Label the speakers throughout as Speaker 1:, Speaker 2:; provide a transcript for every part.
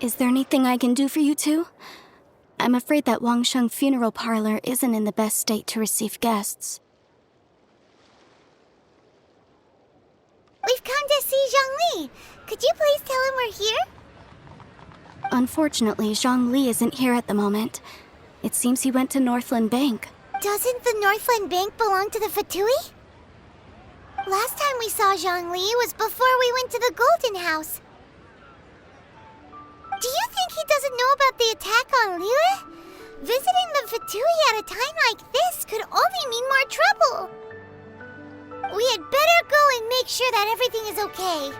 Speaker 1: Is there anything I can do for you two? I'm afraid that Wangsheng funeral parlor isn't in the best state to receive guests.
Speaker 2: We've come to see Zhongli. Could you please tell him we're here?
Speaker 1: Unfortunately, Zhongli isn't here at the moment. It seems he went to Northland Bank.
Speaker 2: Doesn't the Northland Bank belong to the Fatui? Last time we saw Zhongli was before we went to the Golden House. Do you think he doesn't know about the attack on Liyue? Visiting the Fatui at a time like this could only mean more trouble. We had better go and make sure that everything is okay.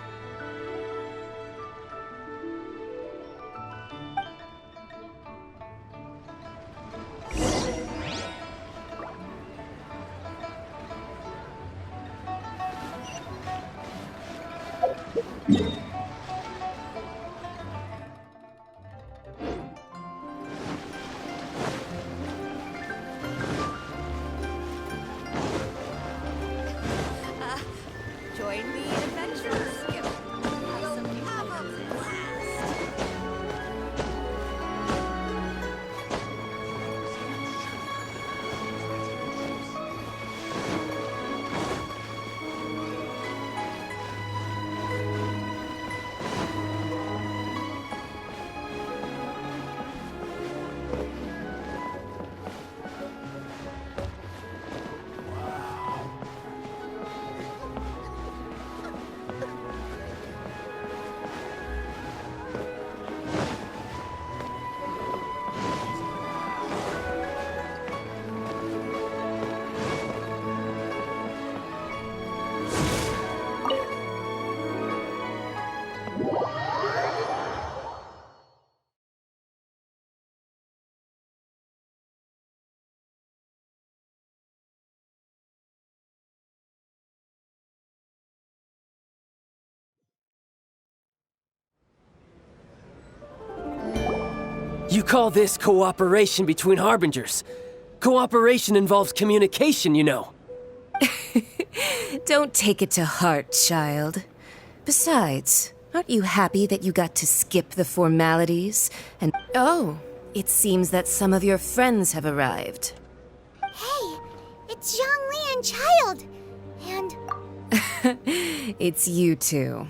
Speaker 3: Join the adventurers. Have a blast.
Speaker 4: You call this cooperation between Harbingers? Cooperation involves communication, you know.
Speaker 5: Don't take it to heart, child. Besides, aren't you happy that you got to skip the formalities? And oh, it seems that some of your friends have arrived.
Speaker 2: Hey, it's Zhongli and Child. And
Speaker 5: It's you two.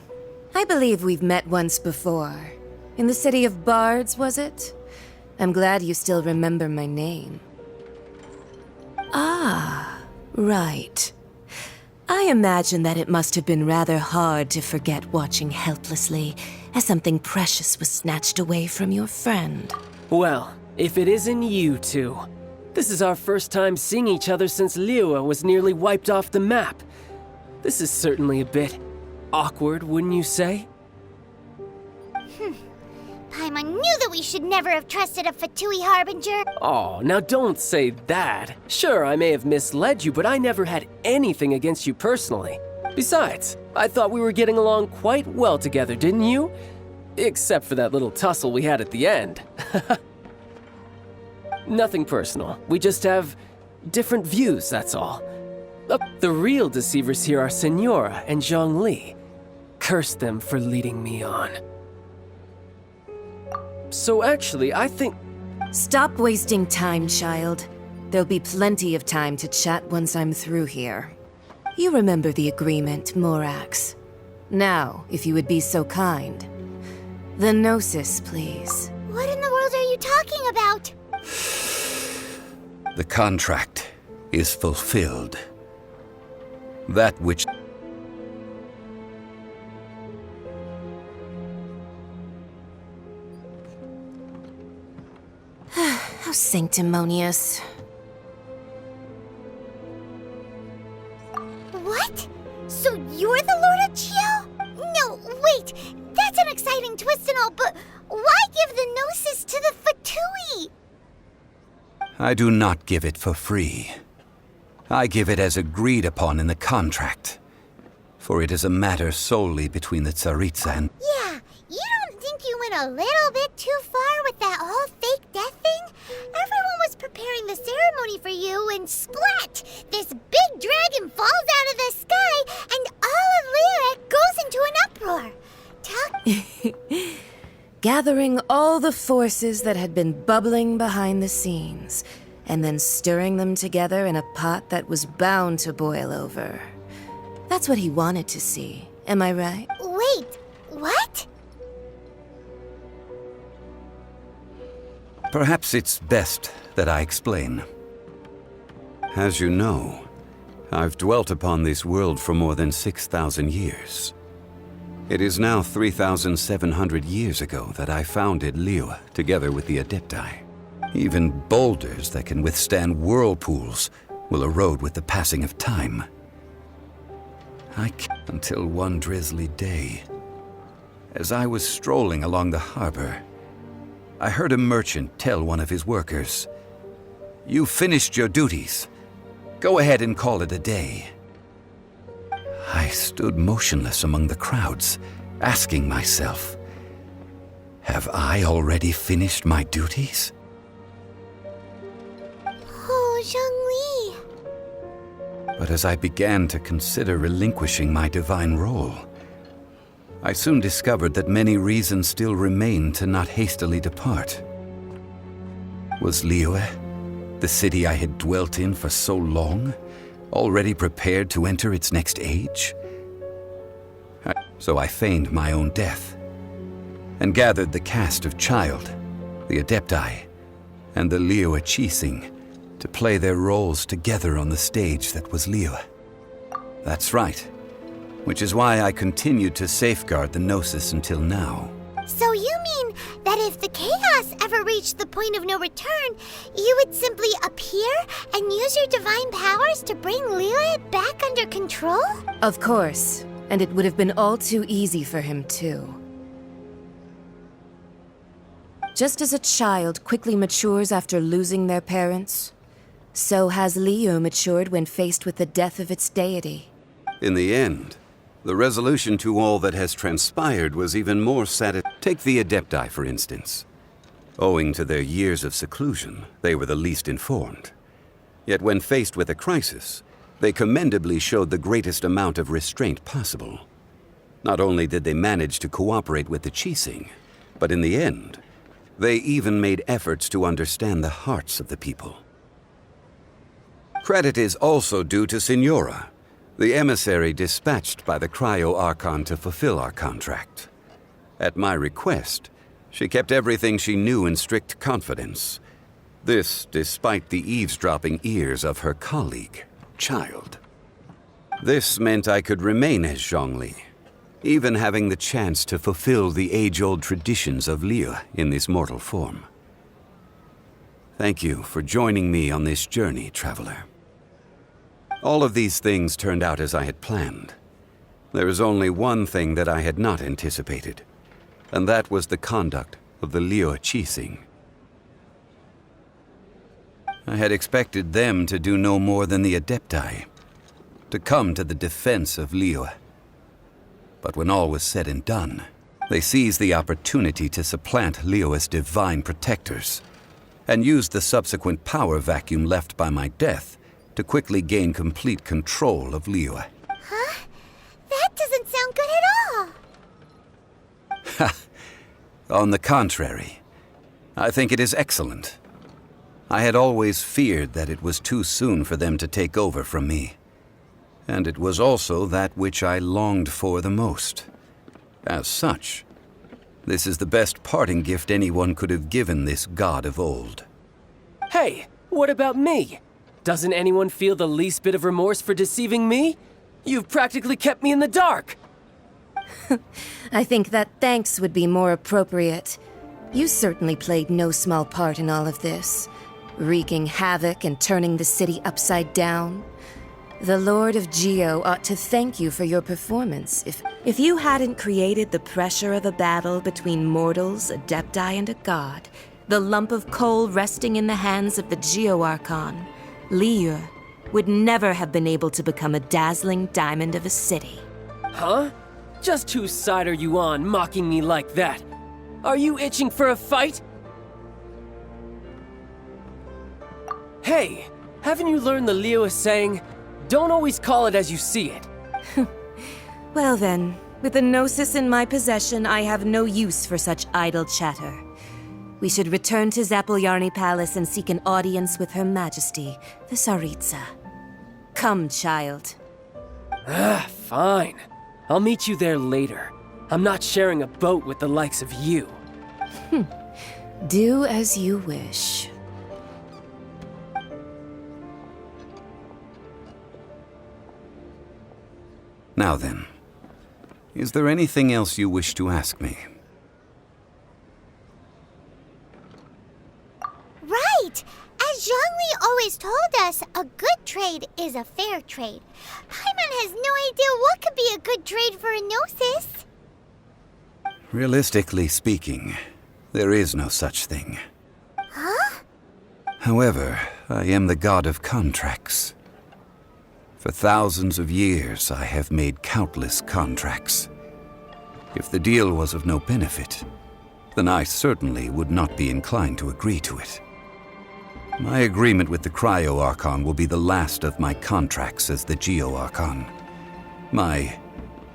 Speaker 5: I believe we've met once before. In the city of Bards, was it? I'm glad you still remember my name. Ah, right. I imagine that it must have been rather hard to forget watching helplessly as something precious was snatched away from your friend.
Speaker 4: Well, if it isn't you two. This is our first time seeing each other since Liyue was nearly wiped off the map. This is certainly a bit awkward, wouldn't you say?
Speaker 2: Paimon knew that we should never have trusted a Fatui Harbinger.
Speaker 4: Oh, now don't say that. Sure, I may have misled you, but I never had anything against you personally. Besides, I thought we were getting along quite well together, didn't you? Except for that little tussle we had at the end. Nothing personal. We just have different views, that's all. The real deceivers here are Senora and Zhongli. Curse them for leading me on. So actually, I think...
Speaker 5: Stop wasting time, child. There'll be plenty of time to chat once I'm through here. You remember the agreement, Morax. Now, if you would be so kind. The Gnosis, please.
Speaker 2: What in the world are you talking about?
Speaker 6: The contract is fulfilled. That which...
Speaker 5: How sanctimonious.
Speaker 2: What? So you're the Lord of Chiao? No, wait. That's an exciting twist and all, but why give the Gnosis to the Fatui?
Speaker 6: I do not give it for free. I give it as agreed upon in the contract. For it is a matter solely between the Tsaritsa and...
Speaker 2: Yeah, you don't think you went a little bit too far with that whole fake death thing? Everyone was preparing the ceremony for you, and splat! This big dragon falls out of the sky, and all of Liyue goes into an uproar.
Speaker 5: Gathering all the forces that had been bubbling behind the scenes, and then stirring them together in a pot that was bound to boil over. That's what he wanted to see, am I right?
Speaker 2: Wait, what?
Speaker 6: Perhaps it's best that I explain. As you know, I've dwelt upon this world for more than 6,000 years. It is now 3,700 years ago that I founded Liyue together with the Adepti. Even boulders that can withstand whirlpools will erode with the passing of time. Until one drizzly day, as I was strolling along the harbor, I heard a merchant tell one of his workers, "You finished your duties. Go ahead and call it a day." I stood motionless among the crowds, asking myself, have I already finished my duties?
Speaker 2: Oh, Zhongli.
Speaker 6: But as I began to consider relinquishing my divine role, I soon discovered that many reasons still remained to not hastily depart. Was Liyue, the city I had dwelt in for so long, already prepared to enter its next age? So I feigned my own death, and gathered the cast of Child, the Adepti, and the Liyue Qixing to play their roles together on the stage that was Liyue. That's right, which is why I continued to safeguard the Gnosis until now.
Speaker 2: So you mean that if the chaos ever reached the point of no return, you would simply appear and use your divine powers to bring Liyue back under control?
Speaker 5: Of course, and it would have been all too easy for him too. Just as a child quickly matures after losing their parents, so has Liyue matured when faced with the death of its deity.
Speaker 6: In the end, the resolution to all that has transpired was even more satisfying. Take the Adepti, for instance. Owing to their years of seclusion, they were the least informed. Yet when faced with a crisis, they commendably showed the greatest amount of restraint possible. Not only did they manage to cooperate with the Qixing, but in the end, they even made efforts to understand the hearts of the people. Credit is also due to Signora, the emissary dispatched by the Cryo-Archon to fulfill our contract. At my request, she kept everything she knew in strict confidence. This despite the eavesdropping ears of her colleague, Child. This meant I could remain as Zhongli, even having the chance to fulfill the age-old traditions of Liyue in this mortal form. Thank you for joining me on this journey, traveler. All of these things turned out as I had planned. There is only one thing that I had not anticipated, and that was the conduct of the Liyue Qixing. I had expected them to do no more than the Adepti, to come to the defense of Liyue. But when all was said and done, they seized the opportunity to supplant Liyue's divine protectors, and used the subsequent power vacuum left by my death to quickly gain complete control of Liyue.
Speaker 2: Huh? That doesn't sound good at all!
Speaker 6: On the contrary, I think it is excellent. I had always feared that it was too soon for them to take over from me. And it was also that which I longed for the most. As such, this is the best parting gift anyone could have given this god of old.
Speaker 4: Hey, what about me? Doesn't anyone feel the least bit of remorse for deceiving me? You've practically kept me in the dark.
Speaker 5: I think that thanks would be more appropriate. You certainly played no small part in all of this, wreaking havoc and turning the city upside down. The Lord of Geo ought to thank you for your performance. If you hadn't created the pressure of a battle between mortals, Adepti, and a god, the lump of coal resting in the hands of the Geo-Archon, Liyue would never have been able to become a dazzling diamond of a city.
Speaker 4: Huh? Just whose side are you on, mocking me like that? Are you itching for a fight? Hey, haven't you learned the Liyue saying, don't always call it as you see it?
Speaker 5: Well then, With a Gnosis in my possession, I have no use for such idle chatter. We should return to Zapoljarny Palace and seek an audience with Her Majesty, the Tsaritsa. Come, child.
Speaker 4: Fine. I'll meet you there later. I'm not sharing a boat with the likes of you.
Speaker 5: Do as you wish.
Speaker 6: Now then, is there anything else you wish to ask me?
Speaker 2: Right! As Zhongli always told us, a good trade is a fair trade. Paimon has no idea what could be a good trade for a Gnosis.
Speaker 6: Realistically speaking, there is no such thing.
Speaker 2: Huh?
Speaker 6: However, I am the god of contracts. For thousands of years, I have made countless contracts. If the deal was of no benefit, then I certainly would not be inclined to agree to it. My agreement with the Cryo-Archon will be the last of my contracts as the Geo-Archon. My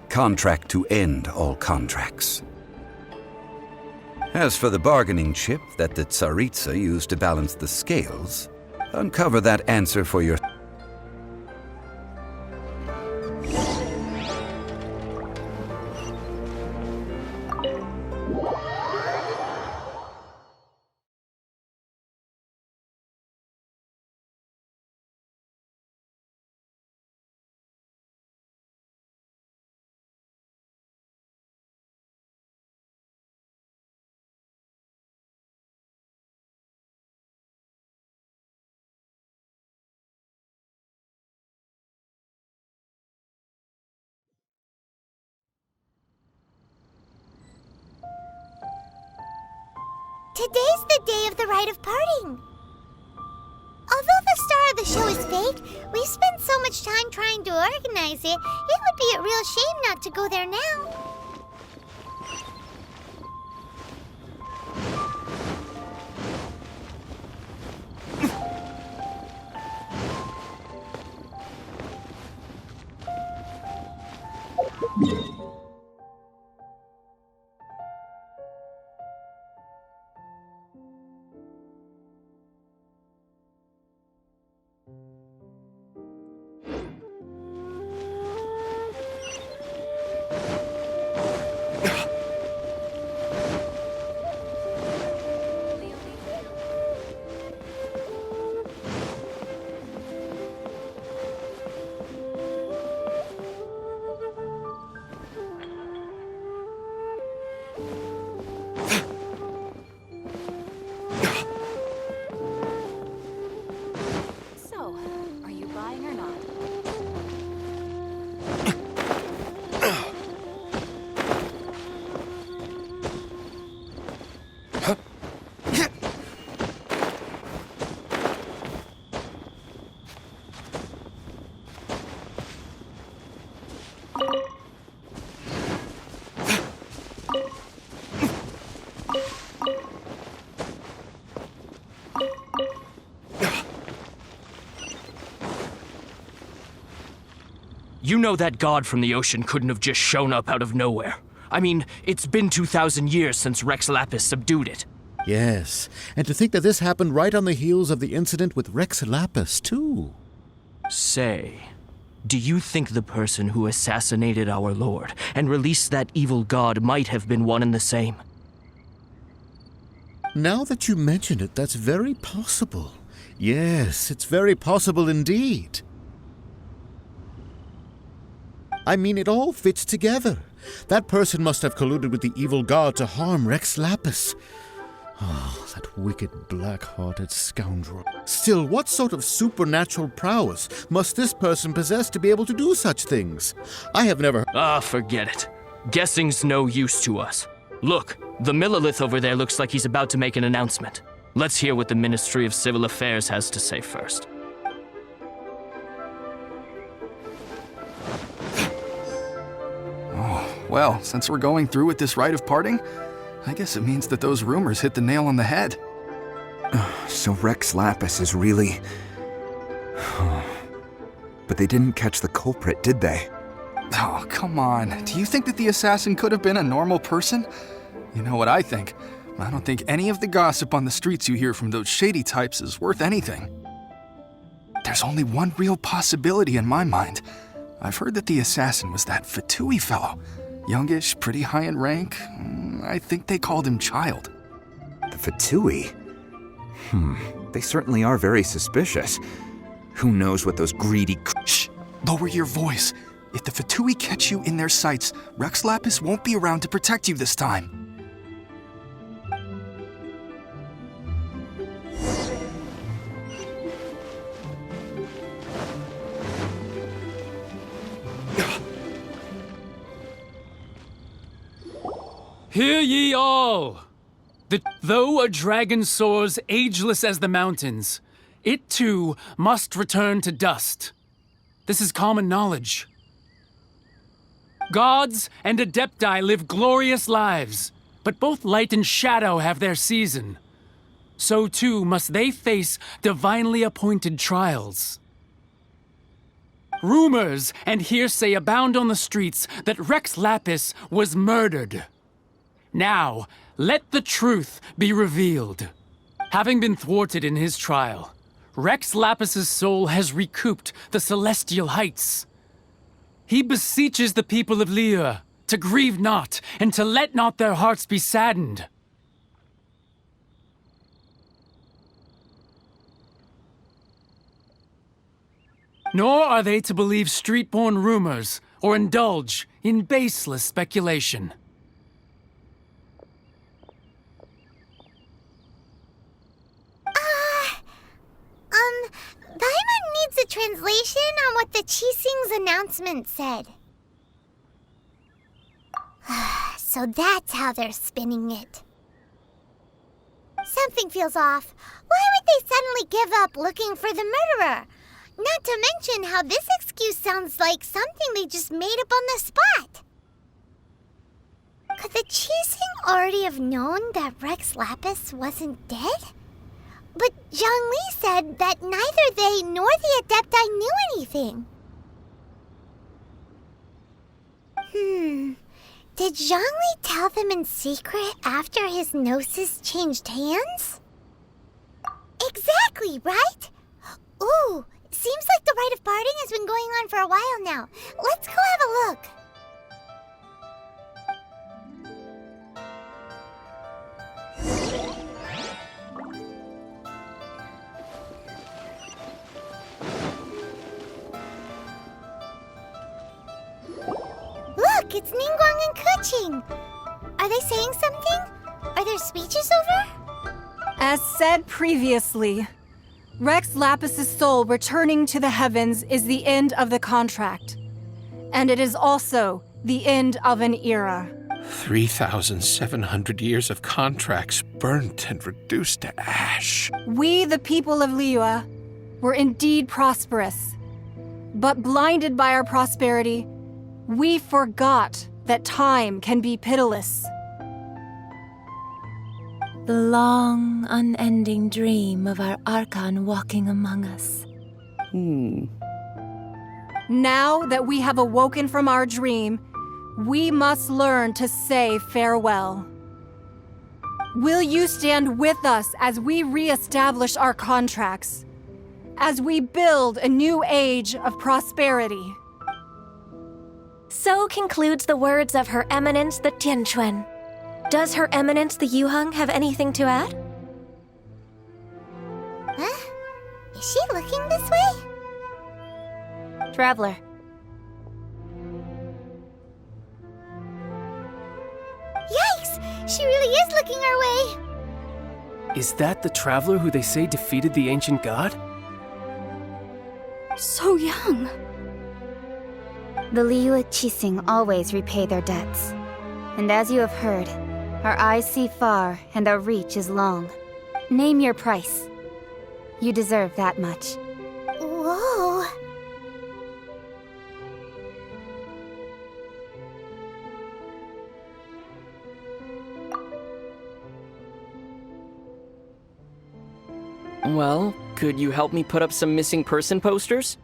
Speaker 6: contract to end all contracts. As for the bargaining chip that the Tsaritsa used to balance the scales, uncover that answer for your...
Speaker 2: Today's the day of the rite of parting. Although the star of the show is fake, we spent so much time trying to organize it, it would be a real shame not to go there now.
Speaker 3: So, are you buying or not?
Speaker 7: You know that god from the ocean couldn't have just shown up out of nowhere. I mean, it's been 2,000 years since Rex Lapis subdued it.
Speaker 8: Yes, and to think that this happened right on the heels of the incident with Rex Lapis, too.
Speaker 7: Say, do you think the person who assassinated our lord and released that evil god might have been one and the same?
Speaker 8: Now that you mention it, that's very possible. Yes, it's very possible indeed. I mean, it all fits together. That person must have colluded with the evil god to harm Rex Lapis. Oh, that wicked, black-hearted scoundrel. Still, what sort of supernatural prowess must this person possess to be able to do such things? I have never...
Speaker 7: Forget it. Guessing's no use to us. Look, the Millilith over there looks like he's about to make an announcement. Let's hear what the Ministry of Civil Affairs has to say first.
Speaker 9: Well, since we're going through with this rite of parting, I guess it means that those rumors hit the nail on the head.
Speaker 10: So Rex Lapis is really... But they didn't catch the culprit, did they?
Speaker 9: Oh, come on. Do you think that the assassin could have been a normal person? You know what I think? I don't think any of the gossip on the streets you hear from those shady types is worth anything. There's only one real possibility in my mind. I've heard that the assassin was that Fatui fellow. Youngish, pretty high in rank. I think they called him Child.
Speaker 10: The Fatui? They certainly are very suspicious. Who knows what those greedy
Speaker 9: Shh! Lower your voice. If the Fatui catch you in their sights, Rex Lapis won't be around to protect you this time.
Speaker 11: Hear ye all! That though a dragon soars ageless as the mountains, it too must return to dust. This is common knowledge. Gods and Adepti live glorious lives, but both light and shadow have their season. So too must they face divinely appointed trials. Rumors and hearsay abound on the streets that Rex Lapis was murdered. Now, let the truth be revealed. Having been thwarted in his trial, Rex Lapis's soul has recouped the celestial heights. He beseeches the people of Liyue to grieve not and to let not their hearts be saddened. Nor are they to believe street-born rumors or indulge in baseless speculation.
Speaker 2: Paimon needs a translation on what the Qixing's announcement said. So that's how they're spinning it. Something feels off. Why would they suddenly give up looking for the murderer? Not to mention how this excuse sounds like something they just made up on the spot. Could the Qixing already have known that Rex Lapis wasn't dead? But Zhongli said that neither they nor the Adepti knew anything. Did Zhongli tell them in secret after his gnosis changed hands? Exactly, right? Ooh, seems like the rite of parting has been going on for a while now. Let's go have a look. Look, it's Ningguang and Keqing. Are they saying something? Are their speeches over?
Speaker 12: As said previously, Rex Lapis's soul returning to the heavens is the end of the contract. And it is also the end of an era.
Speaker 13: 3,700 years of contracts burnt and reduced to ash.
Speaker 12: We, the people of Liyue, were indeed prosperous. But blinded by our prosperity, we forgot that time can be pitiless.
Speaker 14: The long, unending dream of our Archon walking among us.
Speaker 12: Now that we have awoken from our dream, we must learn to say farewell. Will you stand with us as we re-establish our contracts? As we build a new age of prosperity?
Speaker 14: So concludes the words of Her Eminence the Tianquan. Does Her Eminence the Yuheng have anything to add?
Speaker 2: Huh? Is she looking this way?
Speaker 14: Traveler.
Speaker 2: Yikes! She really is looking our way!
Speaker 4: Is that the traveler who they say defeated the ancient god?
Speaker 1: So young.
Speaker 15: The Liyue Qixing always repay their debts. And as you have heard, our eyes see far and our reach is long. Name your price. You deserve that much.
Speaker 2: Whoa!
Speaker 16: Well, could you help me put up some missing person posters?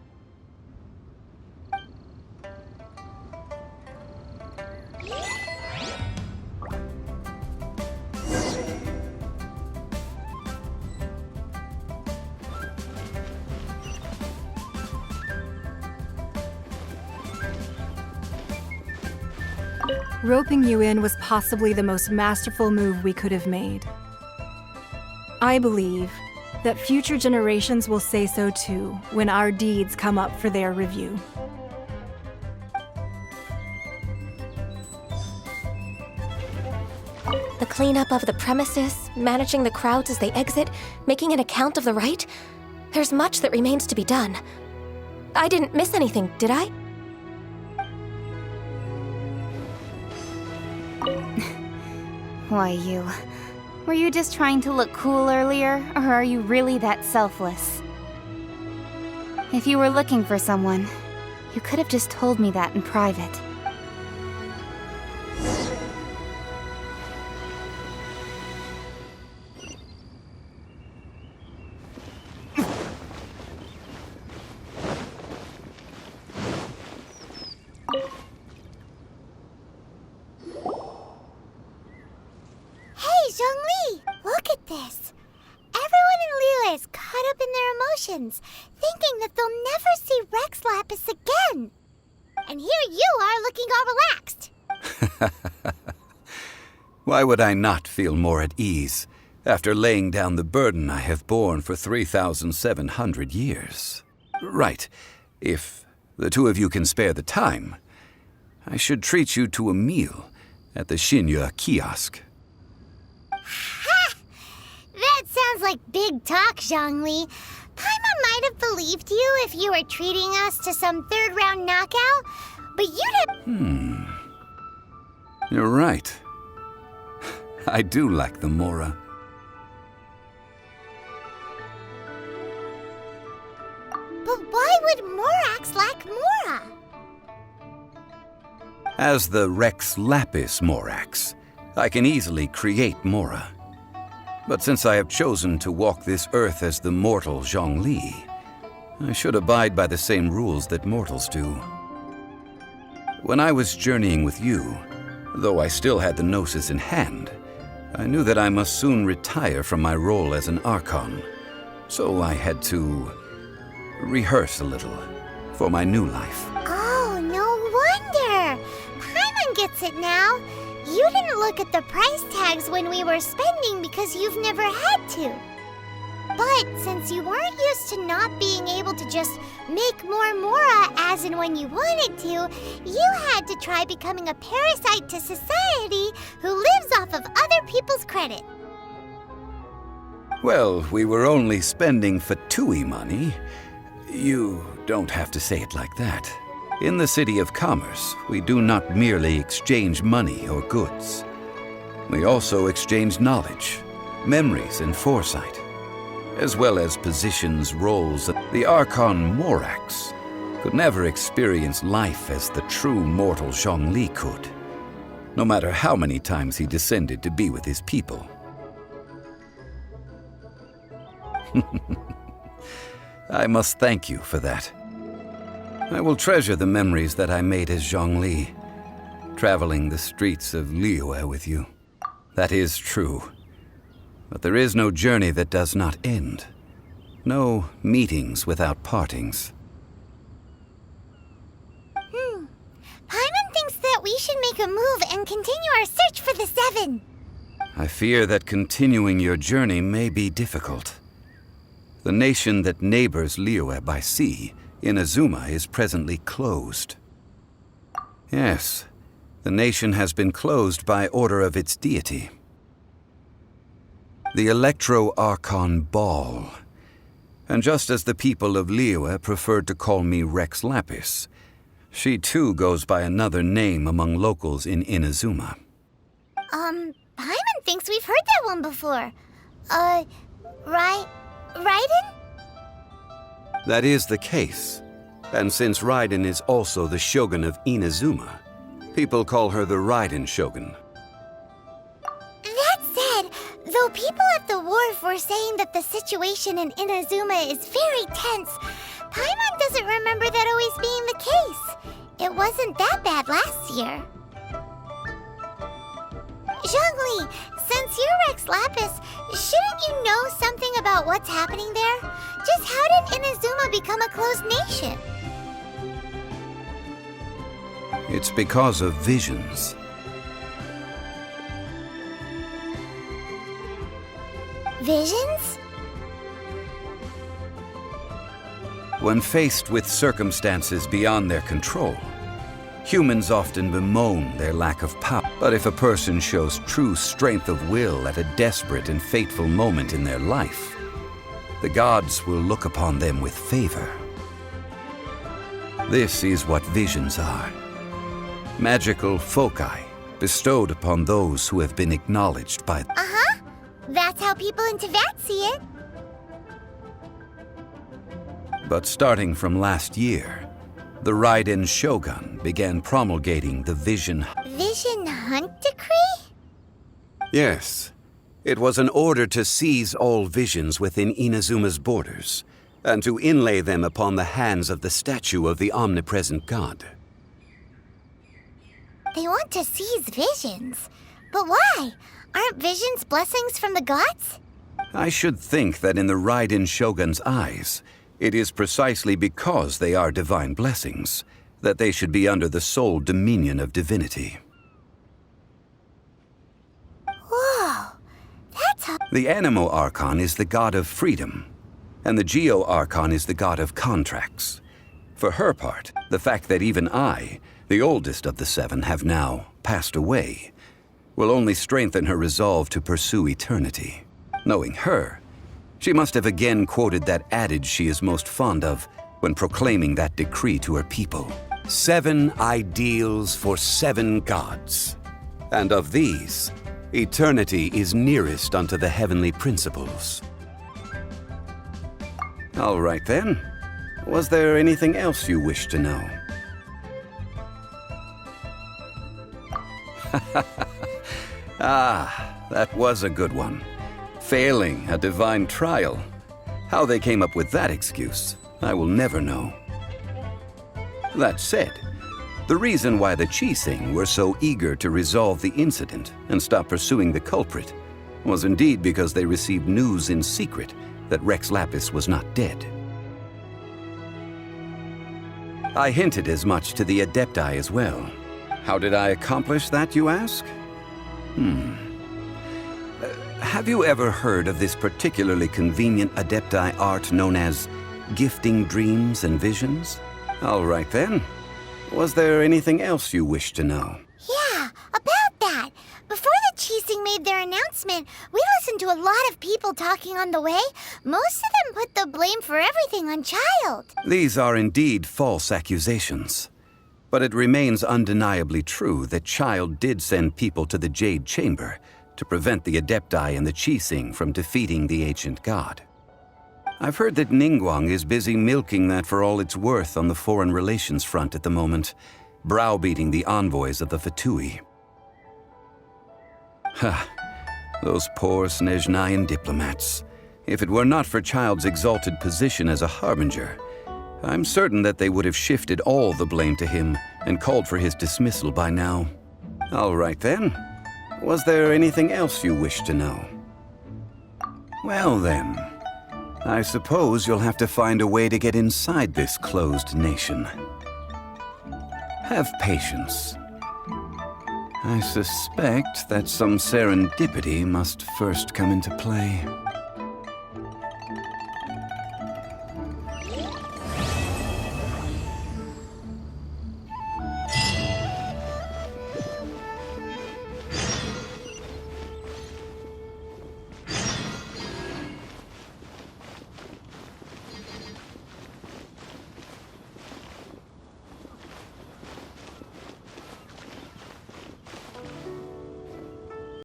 Speaker 12: Roping you in was possibly the most masterful move we could have made. I believe that future generations will say so too when our deeds come up for their review.
Speaker 14: The cleanup of the premises, managing the crowds as they exit, making an account of the rite. There's much that remains to be done. I didn't miss anything, did I?
Speaker 15: Why, you. Were you just trying to look cool earlier, or are you really that selfless? If you were looking for someone, you could have just told me that in private.
Speaker 2: Hey, Zhongli! Look at this! Everyone in Liyue is caught up in their emotions, thinking that they'll never see Rex Lapis again. And here you are looking all relaxed.
Speaker 6: Why would I not feel more at ease after laying down the burden I have borne for 3,700 years? Right. If the two of you can spare the time, I should treat you to a meal at the Shinya kiosk.
Speaker 2: Ha! That sounds like big talk, Zhongli. Paimon might have believed you if you were treating us to some third-round knockout, but you'd have...
Speaker 6: You're right. I do like the Mora.
Speaker 2: But why would Morax lack Mora?
Speaker 6: As the Rex Lapis Morax, I can easily create Mora. But since I have chosen to walk this earth as the mortal Zhongli, I should abide by the same rules that mortals do. When I was journeying with you, though I still had the Gnosis in hand, I knew that I must soon retire from my role as an Archon, so I had to rehearse a little for my new life.
Speaker 2: Oh, no wonder! Paimon gets it now. You didn't look at the price tags when we were spending because you've never had to. But since you weren't used to not being able to just make more Mora as and when you wanted to, you had to try becoming a parasite to society who lives off of other people's credit.
Speaker 6: Well, we were only spending Pt5 money. You don't have to say it like that. In the City of Commerce, we do not merely exchange money or goods. We also exchange knowledge, memories, and foresight, as well as positions, roles. The Archon Morax could never experience life as the true mortal Zhongli could, no matter how many times he descended to be with his people. I must thank you for that. I will treasure the memories that I made as Zhongli, traveling the streets of Liyue with you. That is true. But there is no journey that does not end. No meetings without partings.
Speaker 2: Paimon thinks that we should make a move and continue our search for the Seven.
Speaker 6: I fear that continuing your journey may be difficult. The nation that neighbors Liyue by sea, Inazuma, is presently closed. Yes, the nation has been closed by order of its deity. The Electro-Archon Ball. And just as the people of Liyue preferred to call me Rex Lapis, she too goes by another name among locals in Inazuma.
Speaker 2: Paimon thinks we've heard that one before. Raiden?
Speaker 6: That is the case. And since Raiden is also the Shogun of Inazuma, people call her the Raiden Shogun.
Speaker 2: That said, though people at the wharf were saying that the situation in Inazuma is very tense, Paimon doesn't remember that always being the case. It wasn't that bad last year. Zhongli, since you're Rex Lapis, shouldn't you know something about what's happening there? Just how did Inazuma become a closed nation?
Speaker 6: It's because of visions.
Speaker 2: Visions?
Speaker 6: When faced with circumstances beyond their control, humans often bemoan their lack of power. But if a person shows true strength of will at a desperate and fateful moment in their life, the gods will look upon them with favor. This is what visions are. Magical foci bestowed upon those who have been acknowledged by them.
Speaker 2: Uh-huh. That's how people in Teyvat see it.
Speaker 6: But starting from last year, the Raiden Shogun began promulgating the Vision
Speaker 2: Hunt Decree?
Speaker 6: Yes. It was an order to seize all visions within Inazuma's borders, and to inlay them upon the hands of the statue of the omnipresent god.
Speaker 2: They want to seize visions. But why? Aren't visions blessings from the gods?
Speaker 6: I should think that in the Raiden Shogun's eyes, it is precisely because they are divine blessings that they should be under the sole dominion of divinity.
Speaker 2: Whoa, that's how...
Speaker 6: The Animo Archon is the god of freedom, and the Geo Archon is the god of contracts. For her part, the fact that even I, the oldest of the seven, have now passed away, will only strengthen her resolve to pursue eternity. Knowing her, she must have again quoted that adage she is most fond of when proclaiming that decree to her people. 7 ideals for 7 gods. And of these, eternity is nearest unto the heavenly principles. All right then. Was there anything else you wish to know? Ah, that was a good one. Failing a divine trial. How they came up with that excuse, I will never know. That said, the reason why the Qixing were so eager to resolve the incident and stop pursuing the culprit was indeed because they received news in secret that Rex Lapis was not dead. I hinted as much to the Adepti as well. How did I accomplish that, you ask? Have you ever heard of this particularly convenient Adepti art known as gifting dreams and visions? All right then. Was there anything else you wish to know?
Speaker 2: Yeah, about that. Before the Qixing made their announcement, we listened to a lot of people talking on the way. Most of them put the blame for everything on Child.
Speaker 6: These are indeed false accusations. But it remains undeniably true that Child did send people to the Jade Chamber to prevent the Adepti and the Qixing from defeating the ancient god. I've heard that Ningguang is busy milking that for all it's worth on the foreign relations front at the moment, browbeating the envoys of the Fatui. Ha! Those poor Snezhnayan diplomats. If it were not for Child's exalted position as a harbinger, I'm certain that they would have shifted all the blame to him and called for his dismissal by now. All right then. Was there anything else you wish to know? Well then, I suppose you'll have to find a way to get inside this closed nation. Have patience. I suspect that some serendipity must first come into play.